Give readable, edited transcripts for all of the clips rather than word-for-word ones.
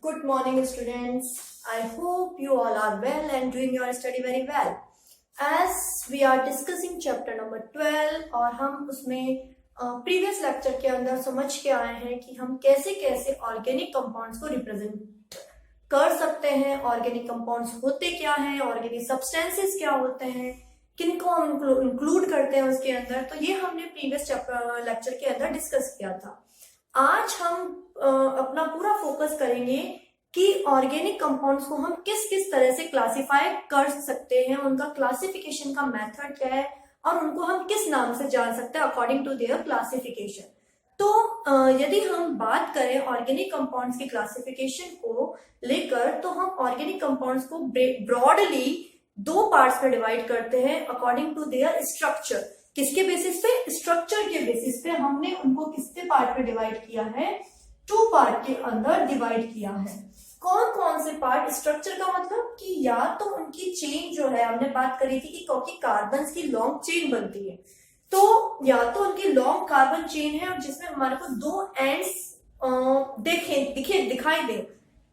Good morning, students. I hope you all are well and doing your study very well. As we are discussing chapter number 12 और हम उसमें previous lecture के अंदर समझ के आए हैं कि हम कैसे कैसे ऑर्गेनिक कंपाउंड्स को रिप्रेजेंट कर सकते हैं, ऑर्गेनिक कंपाउंड्स होते क्या हैं, ऑर्गेनिक सब्सटेंसेस क्या होते हैं, किनको हम इंक्लूड करते हैं उसके अंदर। तो ये हमने प्रीवियस लेक्चर के अंदर डिस्कस किया था। आज हम अपना पूरा फोकस करेंगे कि ऑर्गेनिक कंपाउंड्स को हम किस किस तरह से क्लासिफाई कर सकते हैं, उनका क्लासिफिकेशन का मेथड क्या है और उनको हम किस नाम से जान सकते हैं अकॉर्डिंग टू देयर क्लासिफिकेशन। तो यदि हम बात करें ऑर्गेनिक कंपाउंड्स की क्लासिफिकेशन को लेकर, तो हम ऑर्गेनिक कंपाउंड्स को ब्रॉडली दो पार्ट्स में डिवाइड करते हैं अकॉर्डिंग टू देयर स्ट्रक्चर। किसके बेसिस पे? स्ट्रक्चर के बेसिस पे हमने उनको किसके पार्ट पे डिवाइड किया है? टू पार्ट के अंदर डिवाइड किया है। कौन कौन से पार्ट? स्ट्रक्चर का मतलब कि या तो उनकी चेन जो है, हमने बात करी थी कि क्योंकि कार्बन की लॉन्ग चेन बनती है, तो या तो उनकी लॉन्ग कार्बन चेन है और जिसमें हमारे को दो एंड्स दिखाई दे,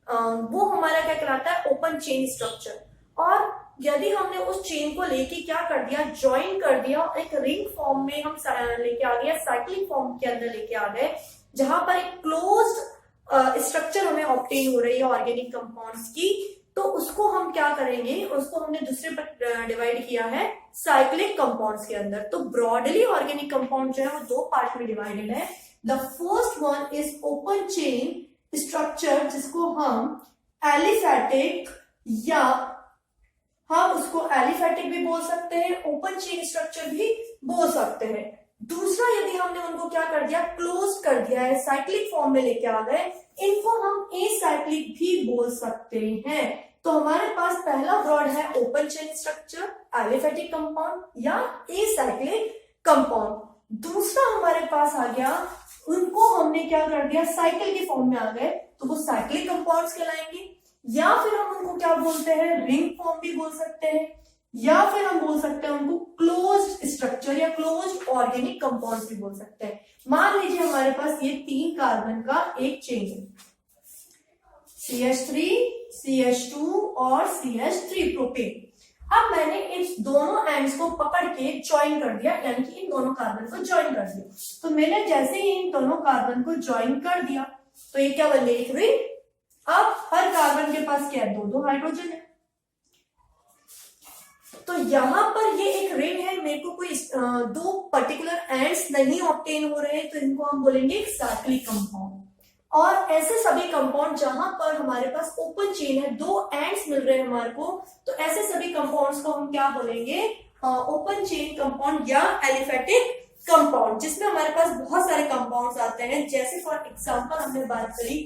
वो हमारा क्या कहलाता है? Open chain structure. और यदि हमने उस चेन को लेके क्या कर दिया? ज्वाइन कर दिया और एक रिंग फॉर्म में हम लेके आ गए, साइक्लिक फॉर्म के अंदर लेके आ गए, जहां पर एक क्लोज्ड स्ट्रक्चर हमें ऑब्टेन हो रही है ऑर्गेनिक कंपाउंड्स की, तो उसको हम क्या करेंगे? उसको हमने दूसरे पर डिवाइड किया है साइक्लिक कंपाउंड्स के अंदर। तो ब्रॉडली ऑर्गेनिक कंपाउंड जो है वो दो पार्ट में डिवाइडेड है। The first one is open chain structure, जिसको हम एलिफेटिक या हम उसको एलिफेटिक भी बोल सकते हैं, ओपन चेन स्ट्रक्चर भी बोल सकते हैं। दूसरा, यदि हमने उनको क्या कर दिया? क्लोज कर दिया है, साइक्लिक फॉर्म में लेके आ गए, इनको हम एसाइक्लिक भी बोल सकते हैं। तो हमारे पास पहला वर्ड है open chain structure, aliphatic compound या एसाइक्लिक कंपाउंड। दूसरा हमारे पास आ गया, उनको हमने क्या कर दिया? साइकिल के फॉर्म में आ गए, तो वो साइक्लिक कंपाउंड्स कहलाएंगे। या फिर हम उनको क्या बोलते हैं? रिंग फॉर्म भी बोल सकते हैं, या फिर हम बोल सकते हैं उनको क्लोज्ड स्ट्रक्चर या क्लोज्ड ऑर्गेनिक कंपाउंड्स भी बोल सकते हैं। मान लीजिए हमारे पास ये 3 कार्बन का एक चेन है, CH3, CH2 और CH3 प्रोपेन। अब मैंने इस दोनों एंड्स को पकड़ के ज्वाइन कर दिया, यानी कि इन दोनों कार्बन को ज्वाइन कर दिया। तो मैंने जैसे ही इन दोनों कार्बन को ज्वाइन कर दिया, तो ये क्या बन गई? एक रिंग। अब हर कार्बन के पास क्या है? दो हाइड्रोजन है। तो यहां पर ये एक रिंग है, मेरे को कोई दो पर्टिकुलर एंड्स नहीं ऑब्टेन हो रहे हैं, तो इनको हम बोलेंगे साइक्लिक कंपाउंड। और ऐसे सभी कंपाउंड जहां पर हमारे पास ओपन चेन है, दो एंड्स मिल रहे हैं हमारे को, तो ऐसे सभी कंपाउंड्स को हम क्या बोलेंगे? ओपन चेन कंपाउंड या एलिफेटिक कंपाउंड, जिसमें हमारे पास बहुत सारे कंपाउंड्स आते हैं। जैसे फॉर एग्जाम्पल हमने बात करी,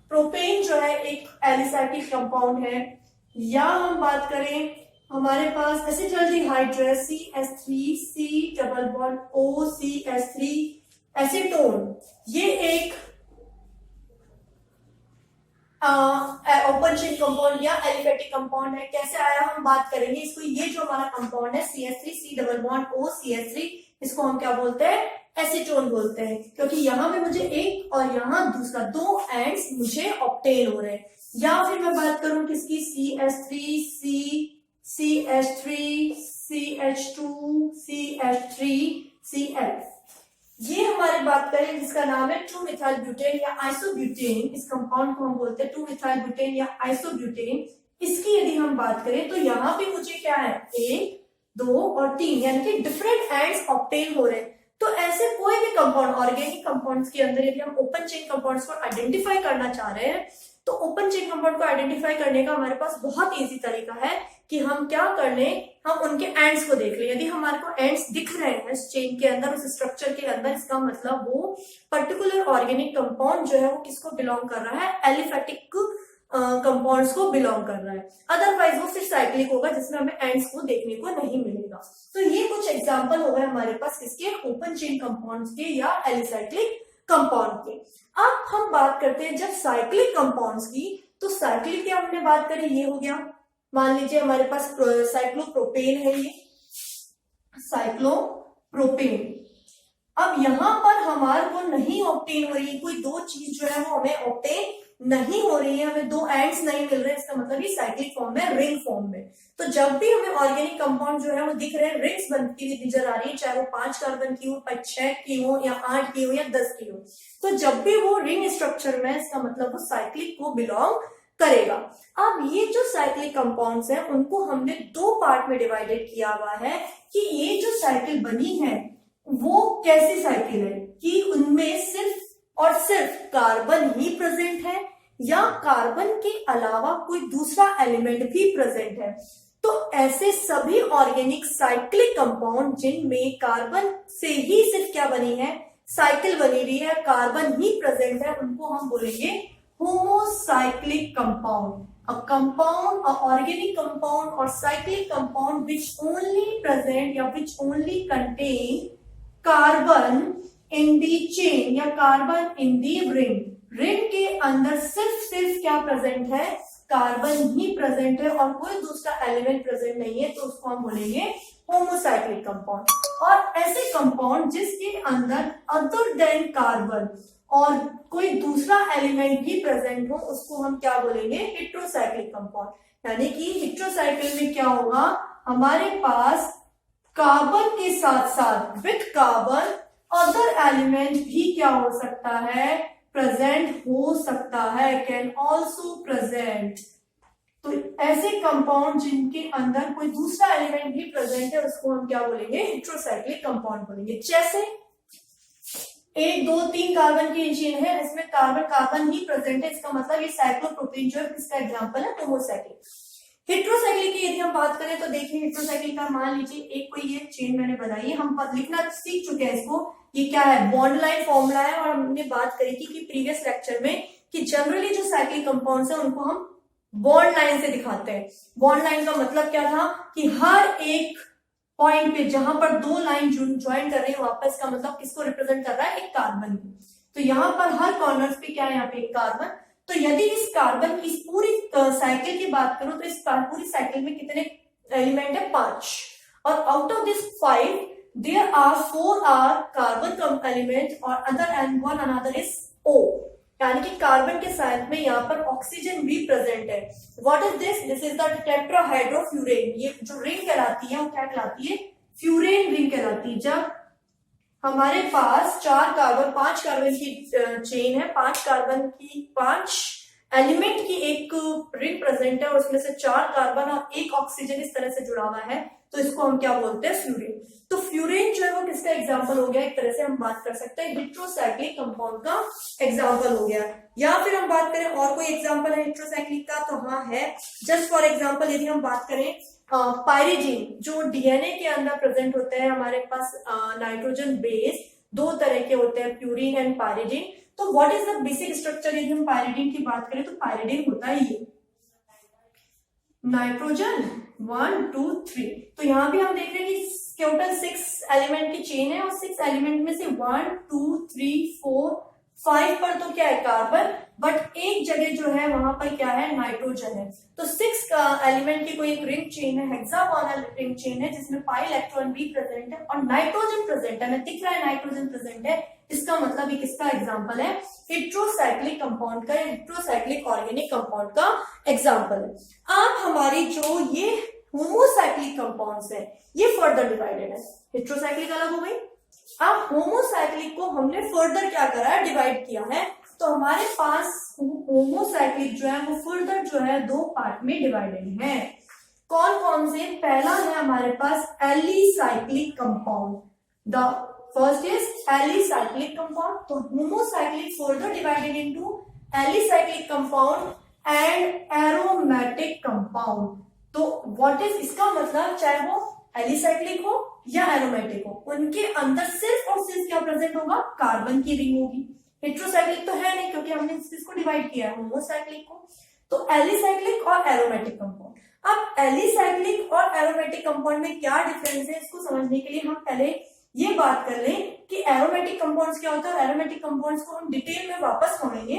प्रोपेन जो है एक एलिफेटिक कंपाउंड है। या हम बात करें हमारे पास acetaldehyde CH3, C double bond O CH3 acetone, ये एक ओपन चेन कंपाउंड या एलिफेटिक कंपाउंड है। कैसे आया हम बात करेंगे इसको। ये जो हमारा कंपाउंड है CH3, C double bond O CH3, इसको हम क्या बोलते हैं? एसीटोन बोलते हैं, क्योंकि यहाँ पे मुझे एक और यहाँ दूसरा, दो एंड्स मुझे ऑब्टेन हो रहे हैं। या फिर मैं बात करूं किसकी? CH3, CH3, CH2, CH3, CL। ये हमारी बात करें जिसका नाम है 2-मिथाइल ब्यूटेन या आइसोब्यूटेन। इस कंपाउंड को हम बोलते हैं 2-मिथाइल ब्यूटेन या आइसोब्यूटेन। इसकी यदि हम बात करें तो यहाँ पे मुझे क्या है? 1, 2 और 3, यानी कि डिफरेंट एंड्स ऑब्टेन हो रहे हैं। तो ऐसे कोई भी कंपाउंड ऑर्गेनिक कंपाउंड्स के अंदर यदि हम ओपन चेन कंपाउंड्स को आइडेंटिफाई करना चाह रहे हैं, तो ओपन चेन कंपाउंड को आइडेंटिफाई करने का हमारे पास बहुत इजी तरीका है कि हम क्या कर लें? हम उनके एंड्स को देख लें। यदि हमारे को एंड्स दिख रहे हैं इस चेन के अंदर, उस स्ट्रक्चर के अंदर, इसका मतलब वो पर्टिकुलर ऑर्गेनिक कंपाउंड जो है वो किसको बिलोंग कर रहा है? एलिफेटिक कंपाउंड्स को बिलोंग कर रहा है। अदरवाइज वो सिर्फ साइक्लिक होगा, जिसमें हमें एंड्स को देखने को नहीं मिलेगा। तो ये कुछ एग्जाम्पल हो गए हमारे पास किसके? ओपन चेन कंपाउंड्स के या एलिसाइक्लिक कंपाउंड के। अब हम बात करते हैं जब साइक्लिक कंपाउंड्स की, तो साइक्लिक की हमने बात करी, ये हो गया। मान लीजिए हमारे पास साइक्लोप्रोपेन है, ये साइक्लोप्रोपेन। अब यहाँ पर हमारे को नहीं ऑब्टेन हो रही, कोई दो चीज जो है वो हमें ऑब्टेन नहीं हो रही है, हमें दो एंड्स नहीं मिल रहे, इसका मतलब ये साइक्लिक फॉर्म में, रिंग फॉर्म में। तो जब भी हमें ऑर्गेनिक कंपाउंड जो है वो दिख रहे हैं, रिंग्स बनती हुई नजर आ रही है, चाहे वो 5 कार्बन की हो, 6 की हो, या 8 की हो, या 10 की हो, तो जब भी वो रिंग स्ट्रक्चर में, इसका मतलब वो साइक्लिक को बिलोंग करेगा। अब ये जो साइक्लिक कंपाउंड्स हैं उनको हमने दो पार्ट में डिवाइडेड किया हुआ है कि ये जो साइकिल बनी है वो कैसी साइकिल है, कि उनमें सिर्फ और सिर्फ कार्बन ही प्रेजेंट है या कार्बन के अलावा कोई दूसरा एलिमेंट भी प्रेजेंट है। तो ऐसे सभी ऑर्गेनिक साइक्लिक कंपाउंड जिनमें कार्बन से ही सिर्फ क्या बनी है, साइकिल बनी हुई है, कार्बन ही प्रेजेंट है, उनको हम बोलेंगे homocyclic compound. A compound, a organic compound or cyclic compound which only present या which only contain carbon in the chain या carbon in the ring। Ring के अंदर सिर्फ क्या प्रेजेंट है, कार्बन ही प्रेजेंट है और कोई दूसरा एलिमेंट प्रेजेंट नहीं है, तो उसको हम बोलेंगे होमोसाइक्लिक कंपाउंड। और ऐसे कंपाउंड जिसके अंदर अदर देन कार्बन और कोई दूसरा एलिमेंट भी प्रेजेंट हो, उसको हम क्या बोलेंगे, हेट्रोसाइक्लिक कंपाउंड। यानी कि हेट्रोसाइकिल में क्या होगा, हमारे पास कार्बन के साथ साथ विथ कार्बन अदर एलिमेंट भी क्या हो सकता है, प्रेजेंट हो सकता है, कैन ऑल्सो प्रेजेंट। तो ऐसे कंपाउंड जिनके अंदर कोई दूसरा एलिमेंट भी प्रेजेंट है, उसको हम क्या बोलेंगे, हेट्रोसाइक्लिक कंपाउंड बोलेंगे। जैसे 1 2 3 कार्बन की चेन है, इसमें कार्बन ही प्रेजेंट है, इसका मतलब ये साइक्लोप्रोपेन जो है इसका एग्जांपल है होमोसाइक्लिक। हेट्रोसाइक्लिक की यदि हम बात करें तो देखिए हेट्रोसाइक्लिक का मान लीजिए एक कोई ये चेन मैंने बनाई है, हम लिखना सीख चुके हैं इसको, ये क्या है, बॉन्ड लाइन फॉर्मूला है। और हमने बात करी थी कि प्रीवियस लेक्चर में कि जनरली जो साइक्लिक कंपाउंड्स है उनको हम बॉन्ड लाइन से दिखाते हैं। बॉन्ड लाइन का मतलब क्या था कि हर एक पॉइंट पे जहां पर दो लाइन ज्वाइन कर रही है वापस, का मतलब किसको रिप्रेजेंट कर रहा है, एक कार्बन को। तो यहाँ पर हर कॉर्नर्स पे क्या है, यहाँ पे एक कार्बन। तो यदि इस कार्बन की इस पूरी साइकिल की बात करूं तो इस पूरी साइकिल में कितने एलिमेंट है, 5। और out of this 5 there are 4 are carbon element और other and one another is O। यानी कि कार्बन के साथ में यहाँ पर ऑक्सीजन भी प्रेजेंट है। What is this, this is the tetrahydrofuran. ये जो रिंग कहलाती है वो क्या कहलाती है, फ्यूरेन रिंग कहलाती है। जब हमारे पास 4 कार्बन 5 कार्बन की चेन है, 5 कार्बन की 5 एलिमेंट की एक रिंग प्रेजेंट है और उसमें से 4 कार्बन और 1 ऑक्सीजन इस तरह से जुड़ा हुआ है, तो इसको हम क्या बोलते हैं, फ्यूरेन। तो फ्यूरेन जो है वो किसका एग्जांपल हो गया, एक तरह से हम बात कर सकते हैं हेट्रोसाइक्लिक कंपाउंड का एग्जांपल हो गया। या फिर हम बात करें और कोई एग्जांपल है हेट्रोसाइक्लिक का, तो हाँ है। जस्ट फॉर एग्जांपल यदि हम बात करें पायरिजीन, जो डीएनए के अंदर प्रेजेंट होते हैं, हमारे पास नाइट्रोजन बेस 2 तरह के होते हैं, प्यूरिन एंड पायरिजीन। तो what is the basic structure, यदि हम पायरिडीन की बात करें तो पायरिडीन होता है ये नाइट्रोजन 1 2 3। तो यहाँ भी हम देख रहे हैं कि टोटल 6 एलिमेंट की चेन है और 6 एलिमेंट में से 1 2 3 4 5 पर तो क्या है, कार्बन, बट एक जगह जो है वहां पर क्या है, नाइट्रोजन है। तो 6 का एलिमेंट की कोई एक रिंग चेन है, हेक्सागोनल रिंग चेन है, जिसमें पाई इलेक्ट्रॉन भी प्रेजेंट है और नाइट्रोजन प्रेजेंट है, हमें दिख रहा है नाइट्रोजन प्रेजेंट है। इसका मतलब ये किसका एग्जांपल है, हेट्रोसाइक्लिक कंपाउंड का, हेट्रोसाइक्लिक ऑर्गेनिक कंपाउंड का एग्जांपल है। अब हमारी जो ये होमोसाइक्लिक कंपाउंड्स है ये फर्दर डिवाइडेड है, हेट्रोसाइक्लिक अलग हो गई। अब होमोसाइक्लिक को हमने फर्दर क्या करा है, डिवाइड किया है। तो हमारे पास होमोसाइक्लिक जो है वो फर्दर जो है 2 पार्ट में डिवाइडेड है। कौन कौन से, पहला है हमारे पास alicyclic compound, the first is alicyclic compound. तो homocyclic further divided into alicyclic compound and aromatic compound. तो व्हाट इज, इसका मतलब चाहे वो एलिसाइक्लिक हो या एरोमेटिक हो, उनके अंदर सिर्फ और सिर्फ क्या प्रेजेंट होगा, कार्बन की रिंग होगी। हेट्रोसाइक्लिक तो है नहीं क्योंकि हमने इसको डिवाइड किया है होमोसाइक्लिक को। तो एलिसाइक्लिक और एरोमेटिक कंपाउंड। अब एलिसाइक्लिक और एरोमेटिक कंपाउंड में क्या डिफरेंस है, इसको समझने के लिए हम पहले ये बात कर लें कि एरोमेटिक कंपाउंड्स क्या होता है। एरोमेटिक कंपाउंड्स को हम डिटेल में वापस पढ़ेंगे।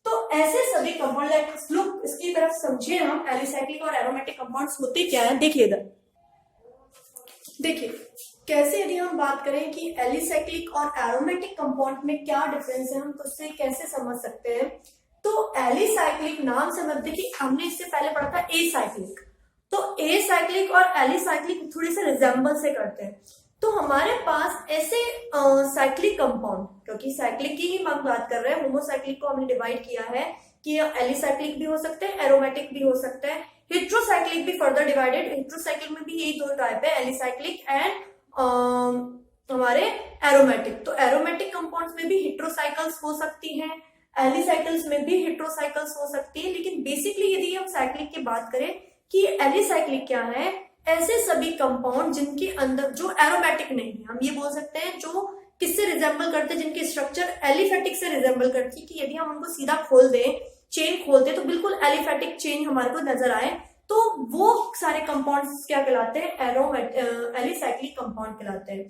तो ऐसे सभी कंपाउंड, लुक इसकी तरफ समझे हम, एलिसाइक्लिक और एरोमेटिक कंपाउंड्स होते क्या है, देखिए इधर देखिए कैसे, यदि हम बात करें कि एलिसाइक्लिक और एरोमेटिक कंपाउंड में क्या डिफरेंस है, हम तो उससे कैसे समझ सकते हैं। तो तो एलिसाइक्लिक नाम से मतलब देखिए हमने इससे पहले पढ़ा था एसाइक्लिक, तो एसाइक्लिक और एलिसाइक्लिक थोड़े से रिजेंबल से करते हैं। तो हमारे पास ऐसे साइक्लिक कंपाउंड, क्योंकि साइक्लिक की ही हम बात कर रहे हैं, होमोसाइक्लिक को हमने डिवाइड किया है कि एलिसाइक्लिक भी हो सकते हैं, एरोमेटिक भी हो सकते हैं, हेट्रोसाइक्लिक भी फर्दर डिवाइडेड। हेट्रोसाइक्लिक में भी यही दो टाइप है, एलिसाइक्लिक एंड हमारे एरोमेटिक। तो एरोमेटिक कंपाउंड्स में भी हेट्रोसाइकल्स हो सकती हैं, एलिसाइकल्स में भी हेट्रोसाइकल्स हो सकती है। लेकिन बेसिकली यदि हम साइक्लिक की बात करें कि एलिसाइक्लिक क्या है, ऐसे सभी कंपाउंड जिनके अंदर जो एरोमेटिक नहीं है, हम ये बोल सकते हैं जो किससे रिजेंबल करते हैं, जिनकी स्ट्रक्चर एलिफेटिक से रिजेंबल करती है, कि यदि हम उनको सीधा खोल दें, चेन खोल दें तो बिल्कुल एलिफेटिक चेन हमारे को नजर आए, तो वो सारे कंपाउंड्स क्या कहलाते हैं, एलिसाइक्लिक कंपाउंड कहलाते हैं।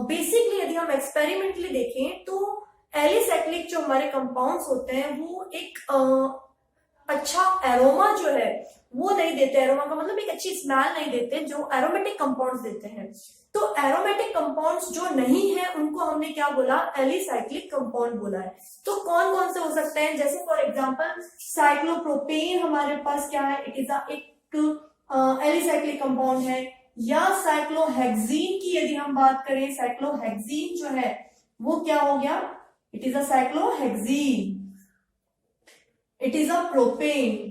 बेसिकली यदि हम एक्सपेरिमेंटली देखें तो एलिसाइक्लिक जो हमारे कंपाउंड्स होते हैं वो एक अच्छा एरोमा जो है वो नहीं देते, एरोमा का मतलब एक अच्छी स्मेल नहीं देते जो एरोमेटिक कंपाउंड्स देते हैं। तो एरोमेटिक कंपाउंड्स जो नहीं है उनको हमने क्या बोला, एलिसाइक्लिक कंपाउंड बोला है। तो कौन कौन से हो सकते हैं, जैसे फॉर एग्जांपल साइक्लोप्रोपेन हमारे पास क्या है, इट इज एक एलिसाइक्लिक कंपाउंड है। या साइक्लोहेक्सीन की यदि हम बात करें, साइक्लोहेक्सीन जो है वो क्या हो गया, it is a cyclohexene, it is a propane.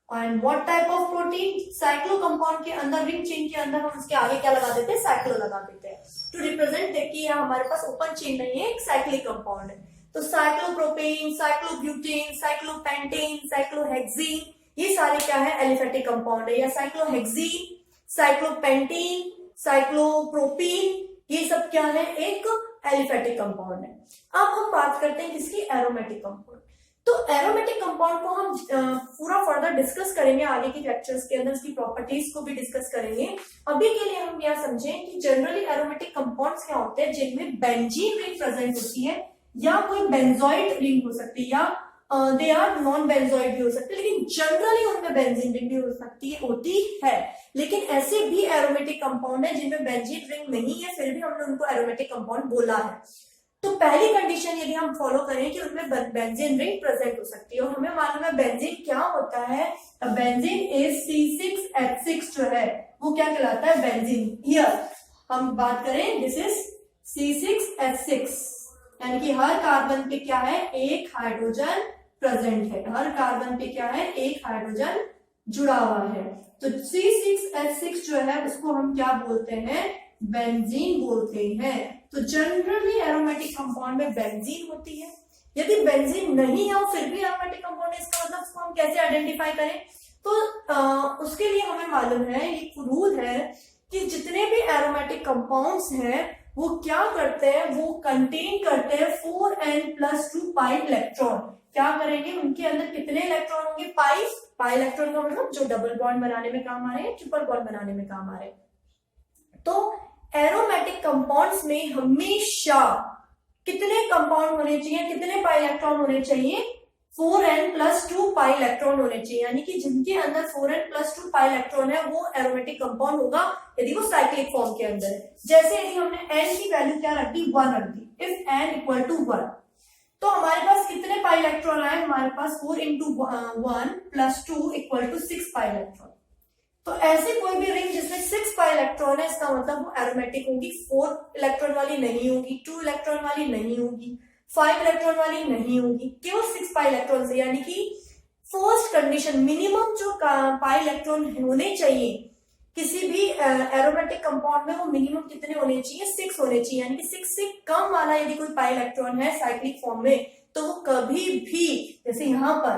And what type of protein, cyclo compound के अंदर रिंग चेन के अंदर हम उसके आगे क्या लगा देते हैं, साइक्लो लगा देते हैं टू रिप्रेजेंट कि हमारे पास ओपन चेन नहीं है, एक साइक्लिक कंपाउंड है। तो साइक्लोप्रोपेन, साइक्लोब्यूटेन, साइक्लोपेंटेन, साइक्लोहेक्सीन, ये सारे क्या है, एलिफेटिक कंपाउंड है। या साइक्लोहेक्सीन, साइक्लोपेंटेन, साइक्लोप्रोपेन, ये सब क्या है, एक एलिफेटिक कंपाउंड है। अब हम बात करते हैं किसकी, एरोमेटिक कंपाउंड। तो एरोमेटिक कंपाउंड को हम पूरा फर्दर डिस्कस करेंगे आगे की लेक्चर्स के अंदर, उसकी प्रॉपर्टीज को भी डिस्कस करेंगे। अभी के लिए हम यह समझें कि जनरली एरोमेटिक कंपाउंड्स क्या होते हैं, जिनमें बेंजीन रिंग प्रेजेंट होती है, या कोई बेंजोइड रिंग हो सकती है, या दे आर नॉन बेंजोइड भी हो सकते हैं, लेकिन जनरली उनमें बेंजीन रिंग भी हो सकती है, होती है। लेकिन ऐसे भी एरोमेटिक कंपाउंड है जिनमें बेंजीन रिंग नहीं है, फिर भी हमने उनको एरोमेटिक कंपाउंड बोला है। तो पहली कंडीशन यदि हम फॉलो करें कि उनमें बेंजीन रिंग प्रेजेंट हो सकती है, और हमें मालूम है बेंजीन क्या होता है, बेंजीन इज C6H6 जो है वो क्या कहलाता है, बेंजीन। हियर हम बात करें, दिस इज C6H6, यानी कि हर कार्बन पे क्या है, एक हाइड्रोजन प्रेजेंट है, हर कार्बन पे क्या है, एक हाइड्रोजन जुड़ा हुआ है। तो C6H6 जो है उसको हम क्या बोलते हैं, बेंजीन बोलते हैं। तो जनरली एरोमेटिक कंपाउंड में बेंजीन होती है। यदि बेंजीन नहीं है और फिर भी एरोमेटिक कंपाउंड है, इसका मतलब उसको हम कैसे आइडेंटिफाई करें, तो उसके लिए हमें मालूम है, एक रूल है कि जितने भी एरोमेटिक कंपाउंड्स हैं वो क्या करते हैं, वो कंटेन करते हैं 4n+2 पाई इलेक्ट्रॉन। क्या करेंगे, उनके अंदर कितने इलेक्ट्रॉन होंगे, पाई इलेक्ट्रॉन का मतलब जो डबल बॉन्ड बनाने में काम आ रहे हैं, ट्रिपल बॉन्ड बनाने में काम आ रहे हैं। तो एरोमेटिक कंपाउंड्स में हमेशा कितने कंपाउंड होने चाहिए, कितने पाई इलेक्ट्रॉन होने चाहिए, 4n+2 पाई इलेक्ट्रॉन होने चाहिए। यानी कि जिनके अंदर 4n+2 पाई इलेक्ट्रॉन है वो एरोमेटिक कंपाउंड होगा, यदि वो साइक्लिक फॉर्म के अंदर है। जैसे यदि हमने n की वैल्यू क्या रख दी, 1 रख दी, इफ n = 1, तो हमारे पास कितने पाई इलेक्ट्रॉन आए, हमारे पास 4 × 1 + 2 = 6 पाई इलेक्ट्रॉन। तो ऐसे कोई भी रिंग जिसमें 6 पाई इलेक्ट्रॉन है, इसका मतलब वो एरोमेटिक होगी। 4 इलेक्ट्रॉन वाली नहीं होगी, 2 इलेक्ट्रॉन वाली नहीं होगी, 5 इलेक्ट्रॉन वाली नहीं होगी, केवल 6 पाई इलेक्ट्रॉन से। यानी कि फर्स्ट कंडीशन, मिनिमम जो पाई इलेक्ट्रॉन होने चाहिए किसी भी एरोमेटिक कंपाउंड में, वो मिनिमम कितने होने चाहिए, 6 होने चाहिए। यानी कि 6 से कम वाला यदि कोई पाई इलेक्ट्रॉन है साइक्लिक फॉर्म में, तो वो कभी भी, जैसे यहाँ पर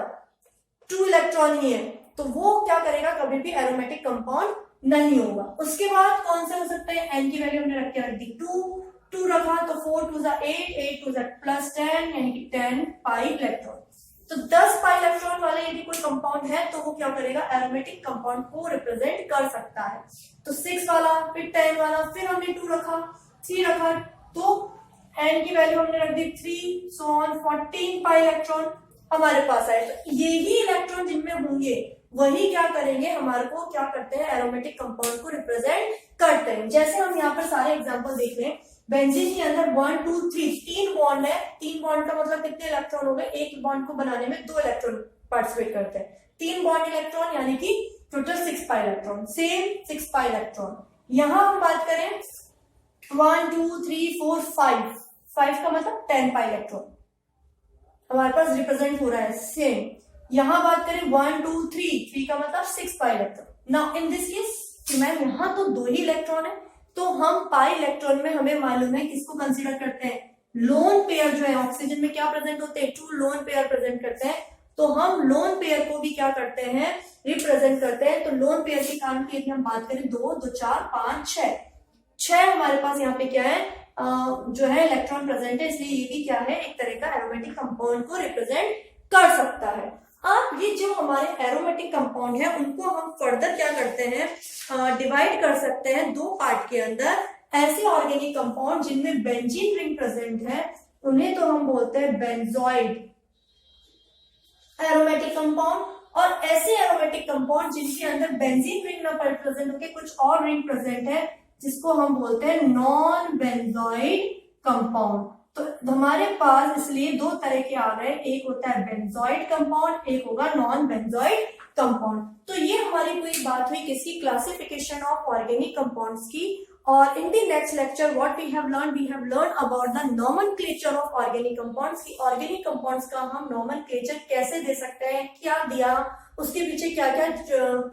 2 इलेक्ट्रॉन ही है, तो वो क्या करेगा, कभी भी एरोमेटिक कंपाउंड नहीं होगा। उसके बाद कौन से हो सकते हैं, एन की वैल्यू हमने रख दी 2 रखा, तो 4 × 2 = 8, 8 × 2 = +10, यानी कि 10 पाई इलेक्ट्रॉन। तो 10 पाई इलेक्ट्रॉन वाले यदि कोई कंपाउंड है तो वो क्या करेगा, एरोमेटिक कंपाउंड को रिप्रेजेंट कर सकता है। तो 6 वाला, फिर 10 वाला, फिर हमने 2 रखा, 3 रखा, तो एन की वैल्यू हमने रख दी 3, so on 14 पाई इलेक्ट्रॉन हमारे पास आए। तो यही इलेक्ट्रॉन जिनमें होंगे वही क्या करेंगे, हमारे को क्या करते हैं, एरोमेटिक कंपाउंड को रिप्रेजेंट करते हैं। जैसे हम यहाँ पर सारे एग्जांपल देख लें, बेंजीन के अंदर 1 2 3 तीन बॉन्ड है। तीन बॉन्ड का मतलब कितने इलेक्ट्रॉन हो गए? एक बॉन्ड को बनाने में 2 इलेक्ट्रॉन पार्टिसिपेट करते हैं। 3 बॉन्ड इलेक्ट्रॉन यानी कि total 6 pi electron, same 6 pi electron. यहां हम बात करें 1 2 3 4 5, 5 का मतलब 10 पाई इलेक्ट्रॉन हमारे पास रिप्रेजेंट हो रहा है, सेम। यहां बात करें 1 2 3 का मतलब 6 pi electron. Now in this case ma'am यहाँ तो 2 ही इलेक्ट्रॉन है, तो हम पाई इलेक्ट्रॉन में हमें मालूम है किसको कंसीडर करते हैं? लोन पेयर जो है ऑक्सीजन में क्या प्रेजेंट होते हैं? 2 लोन पेयर प्रेजेंट करते हैं, तो हम लोन पेयर को भी क्या करते हैं? रिप्रेजेंट करते हैं। तो लोन पेयर के कारण की यदि हम बात करें 2 2 4 5 6 हमारे पास यहाँ पे क्या है जो है इलेक्ट्रॉन प्रेजेंट है, इसलिए ये भी क्या है एक तरह का एरोमेटिक कंपाउंड को रिप्रेजेंट कर सकता है। अब ये जो हमारे एरोमेटिक कंपाउंड है उनको हम फर्दर क्या करते हैं? डिवाइड कर सकते हैं 2 पार्ट के अंदर। ऐसे ऑर्गेनिक कंपाउंड जिनमें बेंजीन रिंग प्रेजेंट है उन्हें तो हम बोलते हैं बेंजोइड एरोमेटिक कंपाउंड, और ऐसे एरोमेटिक कंपाउंड जिनके अंदर बेंजीन रिंग ना प्रेजेंट होकर कुछ और रिंग प्रेजेंट है जिसको हम बोलते हैं नॉन बेंजोइड कंपाउंड। तो हमारे पास इसलिए 2 तरह के आ गए, एक होता है बेंजोइड कंपाउंड, एक होगा नॉन बेंजोइड कंपाउंड। तो ये हमारी पूरी बात हुई किसकी? क्लासिफिकेशन ऑफ ऑर्गेनिक कंपाउंड्स की। और in the next lecture what we have learn about the nomenclature of organic compounds की ऑर्गेनिक कंपाउंड्स का हम नोमेनक्लेचर कैसे दे सकते हैं, क्या दिया, उसके पीछे क्या क्या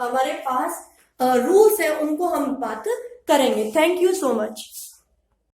हमारे पास रूल्स है, उनको हम बात करेंगे। Thank you so much.